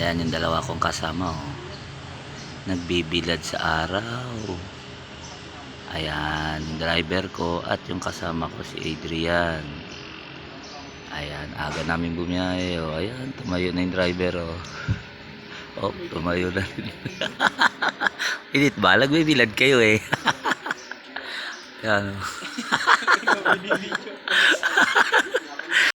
Ayan yung dalawa kong kasama, oh. Nagbibilad sa araw. Ayan yung driver ko at yung kasama ko si Adrian. Ayan, aga namin bumiyahe, oh. Ayan, tumayo na yung driver, oh. Oh, tumayo na rin. Init ba? Nagbibilad kayo, eh. Ayan, oh.